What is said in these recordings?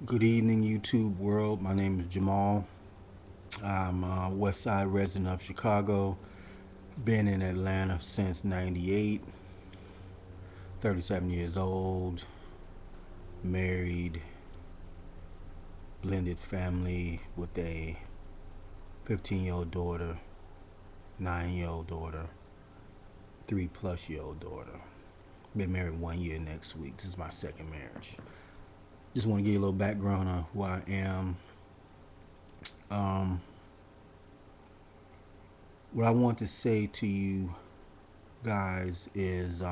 Good evening, YouTube world. My name is Jahmal. I'm a West Side resident of Chicago. Been in Atlanta since '98. 37 years old. Married, blended family with a 15-year-old daughter, 9-year-old daughter, 3+year-old daughter. Been married 1 year next week. This is my second marriage. Just want to give you a little background on who I am. Um, what I want to say to you guys is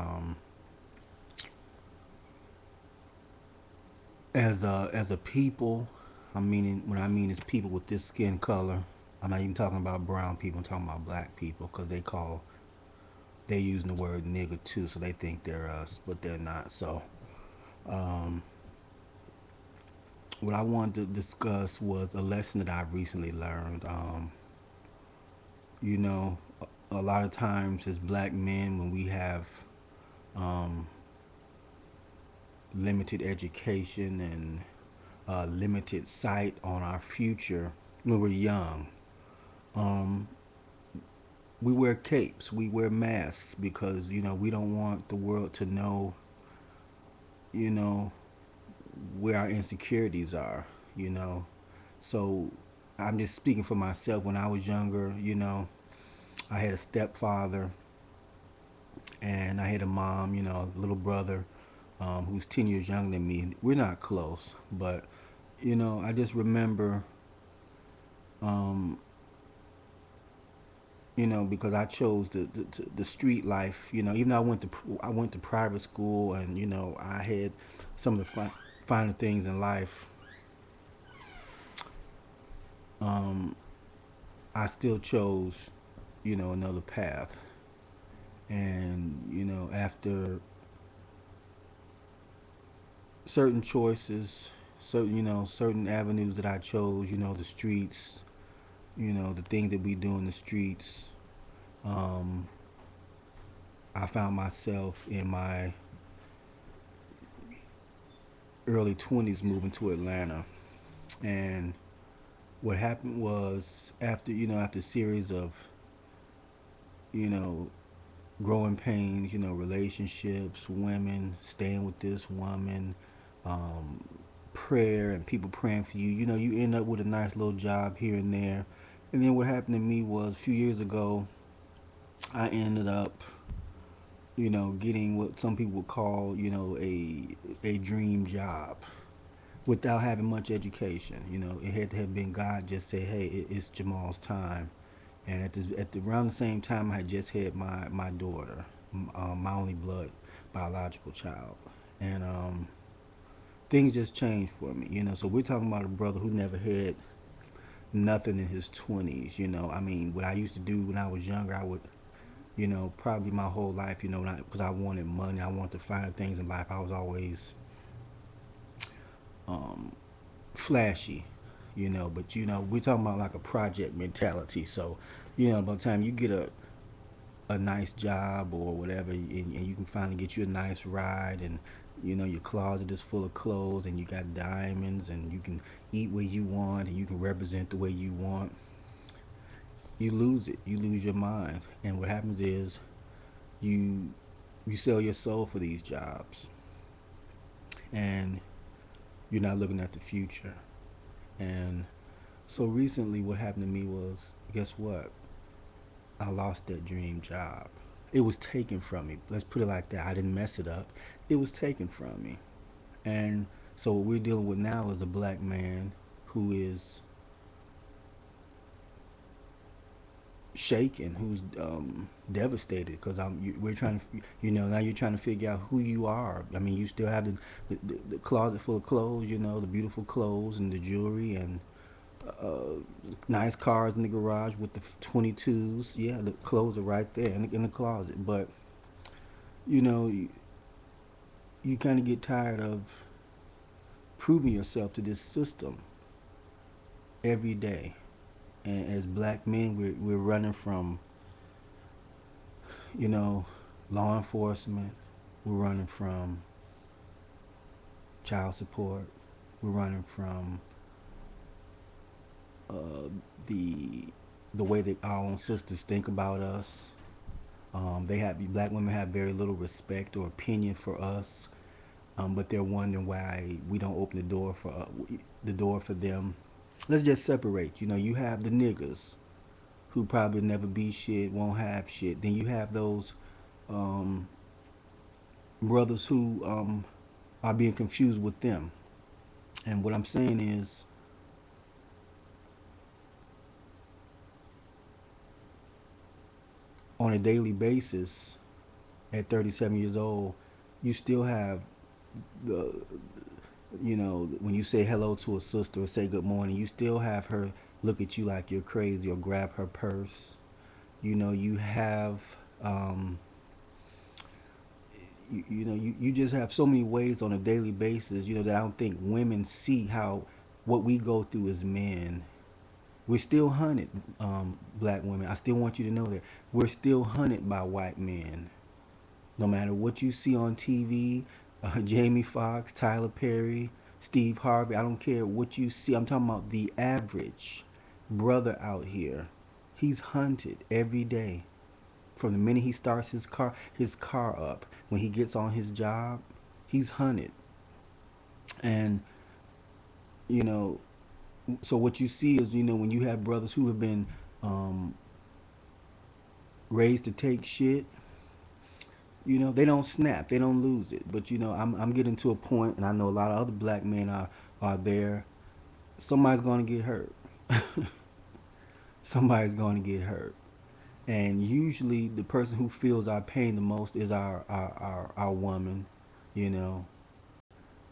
as a people, I mean when I mean is people with this skin color. I'm not even talking about brown people. I'm talking about black people because they're using the word nigger too, so they think they're us, but they're not. So um, what I wanted to discuss was a lesson that I've recently learned. You know, a lot of times as black men, when we have um, limited education and limited sight on our future when we're young. Um, we wear capes, we wear masks because we don't want the world to know you know where our insecurities are. You know, so I'm just speaking for myself. When I was younger, I had a stepfather and I had a mom, a little brother who's 10 years younger than me. We're not close, but I just remember um, because I chose the street life. Even though I went to private school, and I had some of the finer things in life. Um, I still chose, another path. And after certain choices, certain avenues that I chose, the streets, the thing that we do in the streets. Um, I found myself in my early 20s moving to Atlanta. And what happened was, after a series of you know growing pains, relationships, women, staying with this woman, um, prayer and people praying for you, you end up with a nice little job here and there. And then what happened to me was, a few years ago, I ended up getting what some people would call, a dream job without having much education. It had to have been God just say, "Hey, it's Jamal's time." And around the same time, I had just had my daughter, my only blood biological child, and things just changed for me. So we're talking about a brother who never had nothing in his 20s. I mean, what I used to do when I was younger, I would, probably my whole life, because I wanted money, I wanted to find things in life. I was always um, flashy, but we're talking about like a project mentality. So, by the time you get a nice job or whatever, and you can finally get you a nice ride, and your closet is full of clothes, and you got diamonds, and you can eat where you want, and you can represent the way you want, you lose it. You lose your mind. And what happens is you you sell your soul for these jobs, and you're not looking at the future. And so recently what happened to me was, guess what? I lost that dream job. It was taken from me. Let's put it like that. I didn't mess it up. It was taken from me. And so what we're dealing with now is a black man who is shaken, who's devastated because we're trying to, now you're trying to figure out who you are. I mean, you still have the closet full of clothes, the beautiful clothes and the jewelry and nice cars in the garage with the 22s. Yeah, the clothes are right there in the closet. But you know, you kind of get tired of proving yourself to this system every day. And as black men, we're running from, you know, law enforcement. We're running from child support. We're running from uh, the the way that our own sisters think about us. They have black women have very little respect or opinion for us, but they're wondering why we don't open the door for them. Let's just separate. You know, you have the niggas who probably never be shit, won't have shit. Then you have those um, brothers who are being confused with them. And what I'm saying is, on a daily basis, at 37 years old, you still have the, you know, when you say hello to a sister or say good morning, you still have her look at you like you're crazy or grab her purse. You know, you have, you just have so many ways on a daily basis, you know, that I don't think women see how what we go through as men. We're still hunted, black women. I still want you to know that we're still hunted by white men. No matter what you see on TV, Jamie Foxx, Tyler Perry, Steve Harvey, I don't care what you see. I'm talking about the average brother out here. He's hunted every day. From the minute he starts his car up, when he gets on his job, he's hunted. And, you know, so what you see is, you know, when you have brothers who have been um, raised to take shit, you know, they don't snap, they don't lose it. But you know, I'm getting to a point, and I know a lot of other black men are there. Somebody's going to get hurt. Somebody's going to get hurt, and usually the person who feels our pain the most is our woman, you know,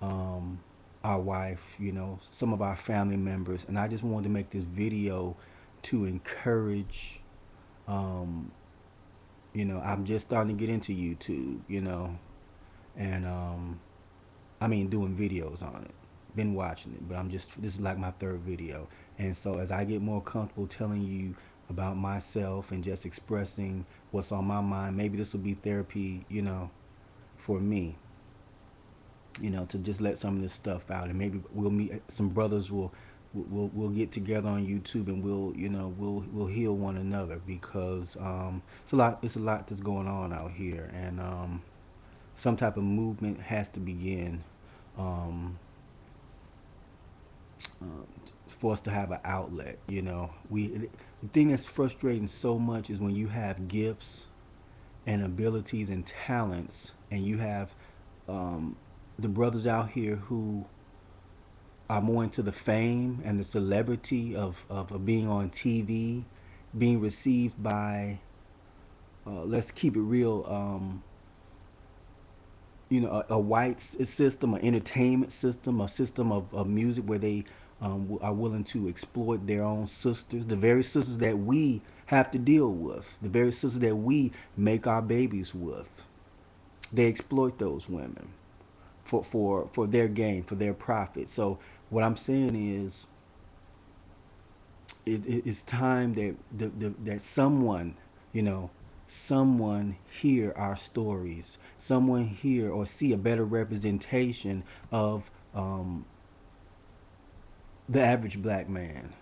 um, our wife, you know, some of our family members. And I just wanted to make this video to encourage. Um, you know, I'm just starting to get into YouTube, you know, and I mean, doing videos on it. Been watching it, but this is like my third video. And so as I get more comfortable telling you about myself and just expressing what's on my mind, maybe this will be therapy, you know, for me, you know, to just let some of this stuff out. And maybe we'll meet some brothers we'll get together on YouTube, and we'll heal one another, because it's a lot that's going on out here. And some type of movement has to begin, um, for us to have an outlet. You know, the thing that's frustrating so much is when you have gifts and abilities and talents, and you have um, the brothers out here who are more into the fame and the celebrity of being on TV, being received by, let's keep it real, you know, a white system, an entertainment system, a system of music where they are willing to exploit their own sisters, the very sisters that we have to deal with, the very sisters that we make our babies with. They exploit those women for their gain, for their profit. So what I'm saying is, it's time that someone, you know, someone hear our stories, someone hear or see a better representation of the average black man,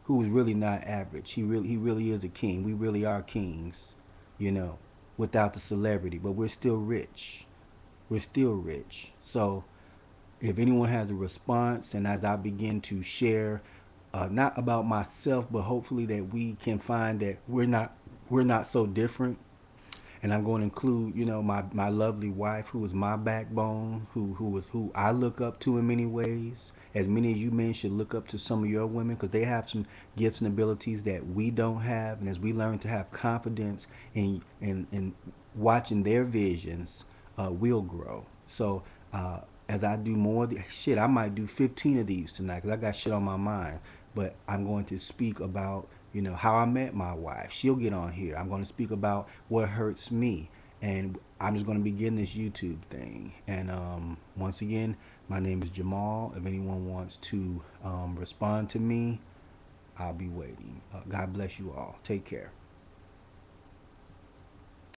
who is really not average. He really is a king. We really are kings, you know, without the celebrity, but we're still rich. We're still rich. So if anyone has a response, and as I begin to share, not about myself, but hopefully that we can find that we're not so different. And I'm going to include, you know, my lovely wife, who is my backbone, who I look up to in many ways, as many of you men should look up to some of your women, because they have some gifts and abilities that we don't have. And as we learn to have confidence in watching their visions, we'll grow. So as I do more, shit, I might do 15 of these tonight, because I got shit on my mind. But I'm going to speak about, you know, how I met my wife. She'll get on here. I'm going to speak about what hurts me. And I'm just going to begin this YouTube thing. And once again, my name is Jahmal. If anyone wants to respond to me, I'll be waiting. God bless you all. Take care.